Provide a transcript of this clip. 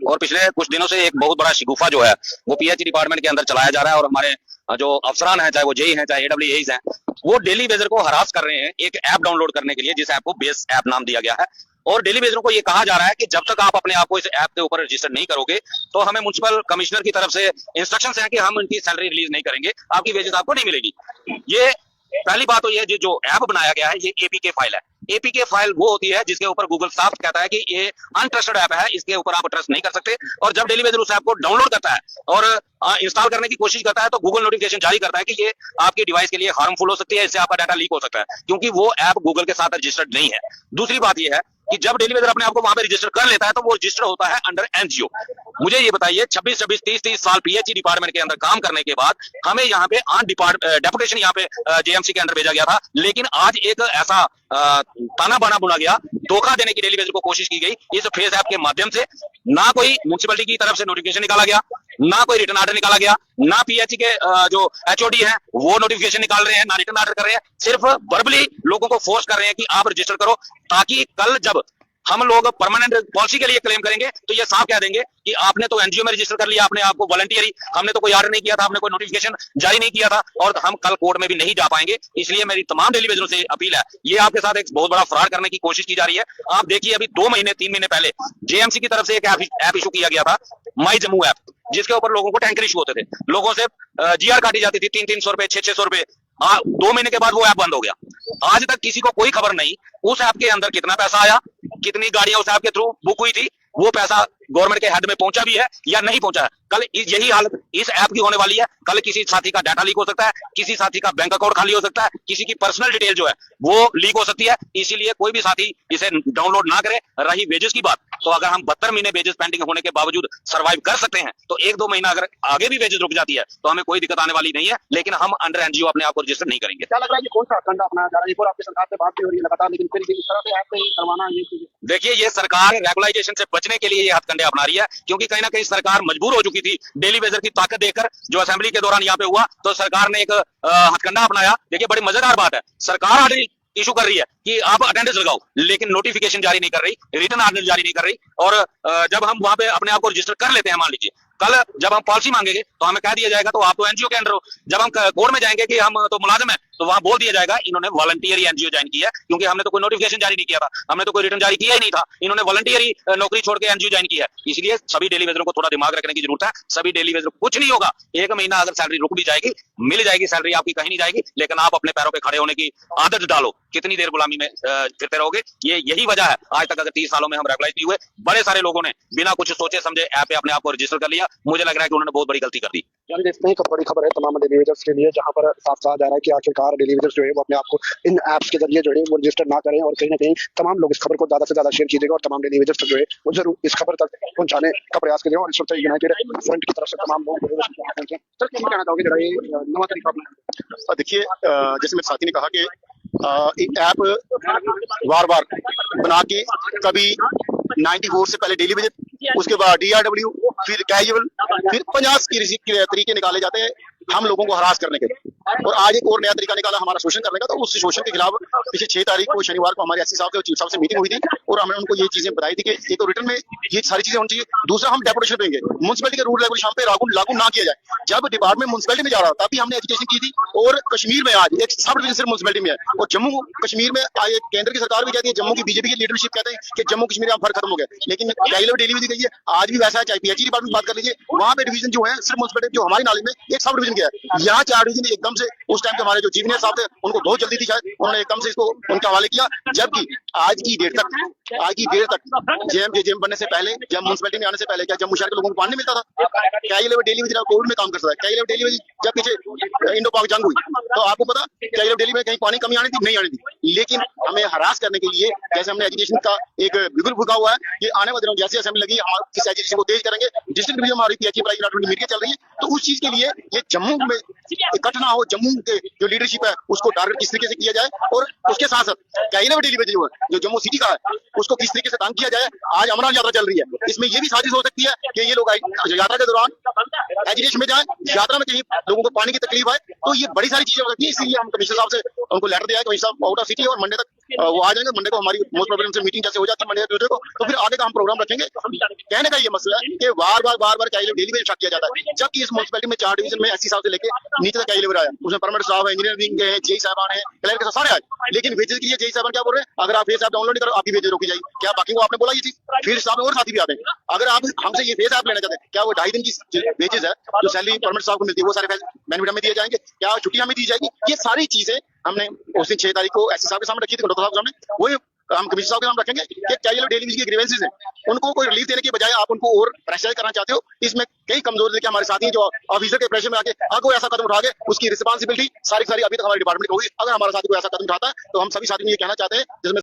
और पिछले कुछ दिनों से एक बहुत बड़ा शिगुफा जो है वो पीएचई डिपार्टमेंट के अंदर चलाया जा रहा है और हमारे जो अफसरान हैं, चाहे वो जेई हैं, चाहे एडब्ल्यूएज हैं, वो डेली बेजर को हरास कर रहे हैं एक ऐप डाउनलोड करने के लिए, जिस ऐप को बेस ऐप नाम दिया गया है। और डेली बेजरों को ये कहा जा रहा है कि जब तक आप अपने आप को इस ऐप के ऊपर रजिस्टर नहीं करोगे तो हमें म्युनिसिपल कमिश्नर की तरफ से इंस्ट्रक्शंस हैं कि हम उनकी सैलरी रिलीज नहीं करेंगे, आपकी वेजेस आपको नहीं मिलेगी। ये पहली बात तो ये जो ऐप बनाया गया है ये एपीके फाइल है। एपीके फाइल वो होती है जिसके ऊपर गूगल साफ कहता है कि ये अनट्रस्टेड ऐप है, इसके ऊपर आप ट्रस्ट नहीं कर सकते। और जब डेली बेजर उस ऐप को डाउनलोड करता है और इंस्टॉल करने की कोशिश करता है तो गूगल नोटिफिकेशन जारी करता है कि ये आपकी डिवाइस के लिए हार्मफुल हो सकती है, इससे आपका डाटा लीक हो सकता है, क्योंकि वो ऐप गूगल के साथ रजिस्टर्ड नहीं है। दूसरी बात ये है कि जब डेली बेजर अपने आप को वहां पे रजिस्टर कर लेता है तो वो रजिस्टर होता है अंडर एनजीओ। मुझे ये बताइए 26-26, 30-30 साल पीएचई डिपार्टमेंट के अंदर काम करने के बाद हमें यहाँ पे डेपुटेशन यहाँ पे जेएमसी के अंदर भेजा गया था, लेकिन आज एक ऐसा ताना बाना बुना गया, धोखा देने की डेली बेजर को कोशिश की गई इस फेस ऐप के माध्यम से। ना कोई म्युनिसिपैलिटी की तरफ से नोटिफिकेशन निकाला गया, ना कोई रिटर्न ऑर्डर निकाला गया, ना पीएचई के जो एचओडी हैं वो नोटिफिकेशन निकाल रहे हैं, ना रिटर्न ऑर्डर कर रहे हैं, सिर्फ वर्बली लोगों को फोर्स कर रहे हैं कि आप रजिस्टर करो, ताकि कल जब हम लोग परमानेंट पॉलिसी के लिए क्लेम करेंगे तो ये साफ कह देंगे कि आपने तो एनजीओ में रजिस्टर कर लिया, आपने आपको वॉलंटियरी, हमने तो कोई ऑर्डर नहीं किया था, हमने कोई नोटिफिकेशन जारी नहीं किया था, और हम कल कोर्ट में भी नहीं जा पाएंगे। इसलिए मेरी तमाम डेली बेजरों से अपील है, ये आपके साथ एक बहुत बड़ा फ्रॉड करने की कोशिश की जा रही है। आप देखिए अभी 2 महीने 3 महीने पहले जेएमसी की तरफ से एक ऐप इशू किया गया था, माई जम्मू ऐप, जिसके ऊपर लोगों को टैंकर इशू होते थे, लोगों से जीआर काटी जाती थी 300-300 रुपए, 600-600 रुपए। 2 महीने के बाद वो ऐप बंद हो गया। आज तक किसी को कोई खबर नहीं उस ऐप के अंदर कितना पैसा आया, कितनी गाड़ियां उस ऐप के थ्रू बुक हुई थी, वो पैसा गवर्नमेंट के हेड में पहुंचा भी है या नहीं पहुंचा है। कल यही हालत इस ऐप की होने वाली है। कल किसी साथी का डाटा लीक हो सकता है, किसी साथी का बैंक अकाउंट खाली हो सकता है, किसी की पर्सनल डिटेल जो है वो लीक हो सकती है। इसीलिए कोई भी साथी इसे डाउनलोड ना करे। रही वेजेस की बात, तो अगर हम 72 महीने वेजेस पेंडिंग होने के बावजूद सर्वाइव कर सकते हैं तो 1-2 महीना अगर आगे भी वेजेस रुक जाती है तो हमें कोई दिक्कत आने वाली नहीं है, लेकिन हम अंडर एनजीओ अपने आप को रजिस्टर नहीं करेंगे। क्या लग रहा है कि कौन सा फंडा अपनाया जा रहा है? एक और आपकी सरकार से बात भी हो रही है लगातार, लेकिन फिर इस तरह से ऐप करवाना ये चीजें, देखिए ये सरकार रेगुलाइजेशन से बचने के लिए ये हथकंडे अपना रही है, क्योंकि कहीं ना कहीं सरकार मजबूर हो चुकी थी डेली बेजर की ताकत देखकर। जो असेंबली के दौरान यहाँ पे हुआ तो सरकार ने एक हथकंडा अपनाया। देखिए बड़ी मजेदार बात है, सरकार ऑर्डर इशू कर रही है कि आप अटेंडेंस लगाओ, लेकिन नोटिफिकेशन जारी नहीं कर रही, रिटर्न ऑर्डर जारी नहीं कर रही। और जब हम वहां पे अपने आप को रजिस्टर कर लेते हैं, मान लीजिए कल जब हम पॉलिसी मांगेंगे तो हमें कह दिया जाएगा तो आप तो एनजीओ के अंडर हो। जब हम कोर्ट में जाएंगे कि हम तो मुलाजिम है तो वहां बोल दिया जाएगा इन्होंने वॉलंटियरी एनजीओ ज्वाइन किया है, क्योंकि हमने तो कोई नोटिफिकेशन जारी नहीं किया था, हमने तो कोई रिटर्न जारी किया ही नहीं था, इन्होंने वॉलंटियरी नौकरी छोड़ के एनजीओ ज्वाइन किया है। इसलिए सभी डेली बेजरों को थोड़ा दिमाग रखने की जरूरत है। सभी डेली बेजरों को कुछ नहीं होगा, 1 महीना अगर सैलरी रुक भी जाएगी, मिल जाएगी सैलरी, आपकी कहीं नहीं जाएगी, लेकिन आप अपने पैरों पर खड़े होने की आदत डालो। कितनी देर गुलामी में फिरते रहोगे? ये यही वजह है आज तक अगर 30 सालों में हम रेगुलाइज नहीं हुए। बड़े सारे लोगों ने बिना कुछ सोचे समझे ऐप पे अपने आप को रजिस्टर कर लिया। मुझे लग रहा है कि उन्होंने बहुत बड़ी गलती कर दी। यानी देखते हैं बड़ी खबर है तमाम डेलीवेजर्स के लिए, जहां पर साफ कहा जा रहा है कि आखिरकार डेलीवेजर्स जो है वो अपने आप को इन ऐप्स के जरिए जो है वो रजिस्टर ना करें, और कहीं ना कहीं तमाम लोग इस खबर को ज्यादा से ज्यादा शेयर कीजिएगा और तमाम डेलीवेजर्स जो है वो जरूर इस खबर तक पहुंचाने का प्रयास करिए। और इस वक्त यूनाइटेड फ्रंट की तरफ से तमाम लोग सर क्या कहना चाहोगे जरा ये नवा तरीका अपना? देखिए जैसे मेरे साथी ने कहा कि ऐप बार बार बना के कभी 94 से पहले डेली बेजर, उसके बाद DRW, फिर कैजुअल, फिर 50 के तरीके निकाले जाते हैं हम लोगों को हरास करने के। और आज एक और नया तरीका निकाला हमारा शोषण करने का। तो उस शोषण के खिलाफ पिछले 6 तारीख को शनिवार को हमारे एसपी साहब से और चीफ साहब से मीटिंग हुई थी, और हमने उनको ये चीजें बताई थी कि एक तो रिटर्न में ये सारी चीजें होनी चाहिए, दूसरा हम डेपुटेशन देंगे, म्युनिसिपैलिटी के रूल रेगुलेशन पे लागू ना किया जाए। जब डिपार्टमेंट म्युनिसिपैलिटी में जा रहा था तभी हमने एजुकेशन की थी, और कश्मीर में आज एक सब डिवीजन सिर्फ म्युनिसिपैलिटी में है, और जम्मू कश्मीर में आज केंद्र की सरकार भी कहती है, जम्मू की बीजेपी की लीडरशिप कहते हैं कि जम्मू कश्मीर में फर्क खत्म हो गया। लेकिन डेली दी गई है, आज भी वैसा है। चाहे पीएचई डिपार्टमेंट बात कर लीजिए, वहां पे डिवीजन जो है सिर्फ म्युनिसिपैलिटी, जो हमारी नॉलेज में एक सब डिवीजन गया है। यहाँ 4 डिवीजन एकदम से उस टाइम के हमारे जो चीफ इंजीनियर साहब थे उनको बहुत जल्दी थी, शायद उन्होंने एकदम से इसको उनके हवाले किया। जबकि आज की डेट तक जेएम बनने से पहले, जब म्युनिसिपैलिटी में आने से पहले क्या जम्मू शहर के लोगों को पानी मिलता था? क्या ये डेली में कोविड में काम करता था? क्या ये डेली में जब पीछे इंडो पाक जंग हुई तो आपको पता क्या ये डेली में कहीं पानी कमी आनी थी? नहीं आनी थी। लेकिन हमें हरास करने के लिए, जैसे हमने एजुकेशन का एक बिगुल फूका हुआ है कि आने वाले दिनों जैसे असेंबली लगी हम इस एजुकेशन को तेज करेंगे। डिस्ट्रिक्ट डिवीजन हमारी पीएचई प्राइवेट मीटिंग चल रही है, तो उस चीज के लिए ये जम्मू में इकट्ठा ना हो, जम्मू के जो लीडरशिप है उसको टारगेट किस तरीके से किया जाए, और उसके साथ साथ कैले डेली में जो जम्मू सिटी का है उसको किस तरीके से तंग किया जाए। आज अमरनाथ यात्रा चल रही है, इसमें ये भी साजिश हो सकती है कि ये लोग यात्रा के दौरान एजुकेशन में जाए, यात्रा में कहीं लोगों को पानी की तकलीफ आए, तो ये बड़ी सारी चीजें हो सकती है। इसलिए हम कमिश्नर साहब से उनको लेटर दिया है, कमिश्नर साहब आउट ऑफ सिटी और मंडे तक वो आ जाएंगे मंडे को, हमारी मोस्ट प्रोबेबली उनसे मीटिंग जैसे हो जाती है मंडे ट्यूजडे को, तो फिर आगे का हम प्रोग्राम रखेंगे। कहने का ये मसला है कि बार बार क्या डेली वेज किया जाता है, जबकि इस म्यूनसिपैलिटी में 4 डिवीजन में एससी साहब से लेके नीचे तक क्या लेवल आया, उसमें परमानेंट स्टाफ है, इंजीनियरिंग के हैं, जेई साहबान है, क्लर्क के सारे आए, लेकिन वेजेस के लिए जेई साहबान क्या बोल रहे हैं, अगर आप फेस ऐप डाउनलोड नहीं करो आपकी वेजेस रोकी जाएगी। क्या बाकी को आपने बोला ये चीज? फिर साहब और साथी भी आते हैं, अगर आप हमसे ये फेस ऐप लेना चाहते हैं, क्या वो 2.5 दिन की वेजेस है जो सैलरी परमानेंट स्टाफ को मिलती है वो सारे बेनिफिट हमें दिए जाएंगे? क्या छुट्टी हमें दी जाएगी? ये सारी चीजें हमने उस दिन 6 तारीख को एससी साहब के सामने रखी थी, डॉक्टर साहब के सामने, वही हम कमिश्नर साहब के सामने रखेंगे कि क्या ये लोग डेली की ग्रीवेंसेस हैं, उनको कोई रिलीफ देने के बजाय आप उनको और प्रेशराइज करना चाहते हो। इसमें कई कमजोर देखिए हमारे साथी हैं जो ऑफिसर के प्रेशर में आके अगर कोई ऐसा कदम उठा के उसकी रिस्पांसिबिलिटी सारी अभी तक हमारे डिपार्टमेंट की होगी। अगर हमारा साथी कोई ऐसा कदम उठाता है तो हम सभी साथियों को ये कहना चाहते हैं, जिसमें